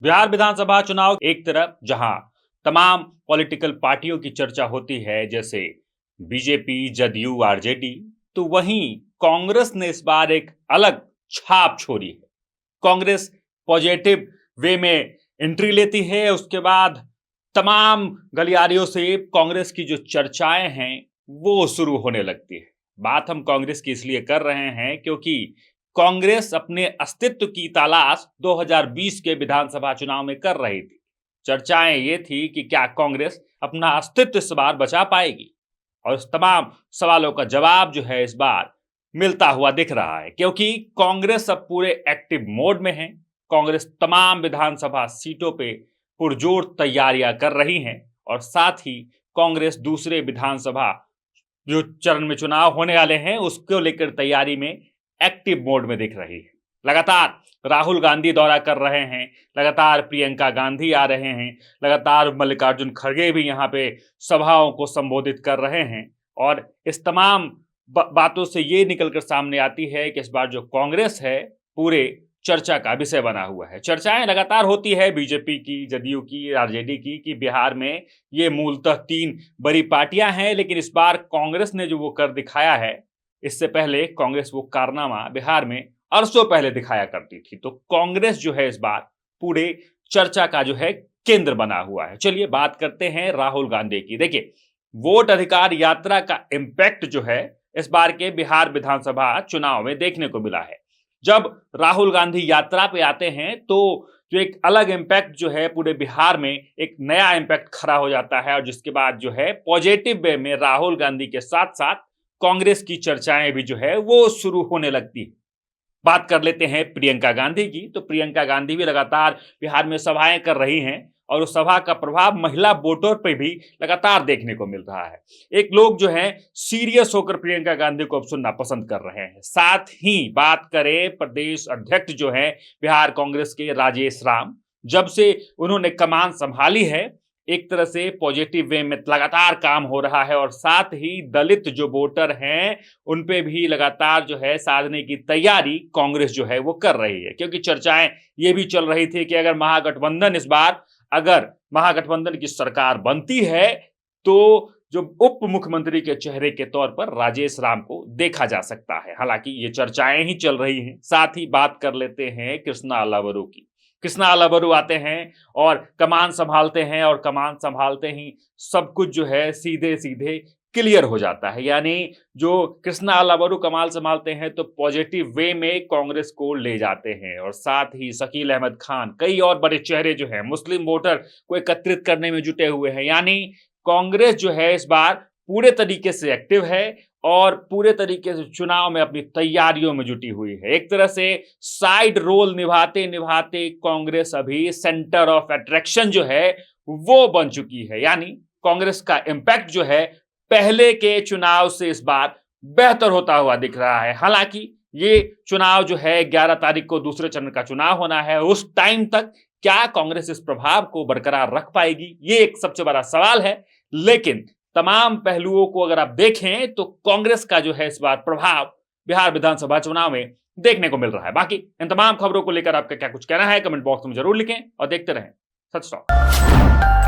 बिहार विधानसभा चुनाव एक तरफ जहां तमाम पॉलिटिकल पार्टियों की चर्चा होती है, जैसे बीजेपी, जदयू, आरजेडी, तो वहीं कांग्रेस ने इस बार एक अलग छाप छोड़ी है। कांग्रेस पॉजिटिव वे में एंट्री लेती है। उसके बाद तमाम गलियारियों से कांग्रेस की जो चर्चाएं हैं वो शुरू होने लगती है। बात हम कांग्रेस की इसलिए कर रहे हैं क्योंकि कांग्रेस अपने अस्तित्व की तलाश 2020 के विधानसभा चुनाव में कर रही थी। चर्चाएं ये थी कि क्या कांग्रेस अपना अस्तित्व इस बार बचा पाएगी, और इस तमाम सवालों का जवाब जो है इस बार मिलता हुआ दिख रहा है, क्योंकि कांग्रेस अब पूरे एक्टिव मोड में है। कांग्रेस तमाम विधानसभा सीटों पे पुरजोर तैयारियां कर रही है, और साथ ही कांग्रेस दूसरे विधानसभा जो चरण में चुनाव होने वाले हैं उसको लेकर तैयारी में एक्टिव मोड में दिख रही है। लगातार राहुल गांधी दौरा कर रहे हैं, लगातार प्रियंका गांधी आ रहे हैं, लगातार मल्लिकार्जुन खड़गे भी यहाँ पे सभाओं को संबोधित कर रहे हैं, और इस तमाम बातों से ये निकलकर सामने आती है कि इस बार जो कांग्रेस है पूरे चर्चा का विषय बना हुआ है। चर्चाएं लगातार होती है बीजेपी की, जदयू की, आरजेडी की, कि बिहार में ये मूलतः तीन बड़ी पार्टियां हैं, लेकिन इस बार कांग्रेस ने जो वो कर दिखाया है, इससे पहले कांग्रेस वो कारनामा बिहार में अरसों पहले दिखाया करती थी। तो कांग्रेस जो है इस बार पूरे चर्चा का जो है केंद्र बना हुआ है। चलिए बात करते हैं राहुल गांधी की। देखिए, वोट अधिकार यात्रा का इंपैक्ट जो है इस बार के बिहार विधानसभा चुनाव में देखने को मिला है। जब राहुल गांधी यात्रा पे आते हैं तो जो एक अलग इंपैक्ट जो है पूरे बिहार में एक नया इंपैक्ट खड़ा हो जाता है, और जिसके बाद जो है पॉजिटिव वे में राहुल गांधी के साथ साथ कांग्रेस की चर्चाएं भी जो है वो शुरू होने लगती है। बात कर लेते हैं प्रियंका गांधी की। तो प्रियंका गांधी भी लगातार बिहार में सभाएं कर रही हैं, और उस सभा का प्रभाव महिला वोटर पर भी लगातार देखने को मिल रहा है। एक लोग जो है सीरियस होकर प्रियंका गांधी को अब सुनना पसंद कर रहे हैं। साथ ही बात करें प्रदेश अध्यक्ष जो है बिहार कांग्रेस के राजेश राम, जब से उन्होंने कमान संभाली है एक तरह से पॉजिटिव वे में लगातार काम हो रहा है, और साथ ही दलित जो वोटर हैं उन पे भी लगातार जो है साधने की तैयारी कांग्रेस जो है वो कर रही है। क्योंकि चर्चाएं ये भी चल रही थी कि अगर महागठबंधन की सरकार बनती है तो जो उप मुख्यमंत्री के चेहरे के तौर पर राजेश राम को देखा जा सकता है। हालांकि ये चर्चाएं ही चल रही हैं। साथ ही बात कर लेते हैं कृष्णा अलावरू की। कृष्णा अलावरू आते हैं और कमान संभालते हैं, और कमान संभालते ही सब कुछ जो है सीधे सीधे क्लियर हो जाता है। यानी जो कृष्णा अलावरू कमाल संभालते हैं तो पॉजिटिव वे में कांग्रेस को ले जाते हैं, और साथ ही शकील अहमद खान, कई और बड़े चेहरे जो हैं मुस्लिम वोटर को एकत्रित करने में जुटे हुए हैं। यानी कांग्रेस जो है इस बार पूरे तरीके से एक्टिव है और पूरे तरीके से चुनाव में अपनी तैयारियों में जुटी हुई है। एक तरह से साइड रोल निभाते निभाते कांग्रेस अभी सेंटर ऑफ अट्रैक्शन जो है वो बन चुकी है। यानी कांग्रेस का इंपैक्ट जो है पहले के चुनाव से इस बार बेहतर होता हुआ दिख रहा है। हालांकि ये चुनाव जो है 11 तारीख को दूसरे चरण का चुनाव होना है, उस टाइम तक क्या कांग्रेस इस प्रभाव को बरकरार रख पाएगी, ये एक सबसे बड़ा सवाल है। लेकिन तमाम पहलुओं को अगर आप देखें तो कांग्रेस का जो है इस बार प्रभाव बिहार विधानसभा चुनाव में देखने को मिल रहा है। बाकी इन तमाम खबरों को लेकर आपका क्या कुछ कहना है कमेंट बॉक्स में जरूर लिखें, और देखते रहें सच टॉक।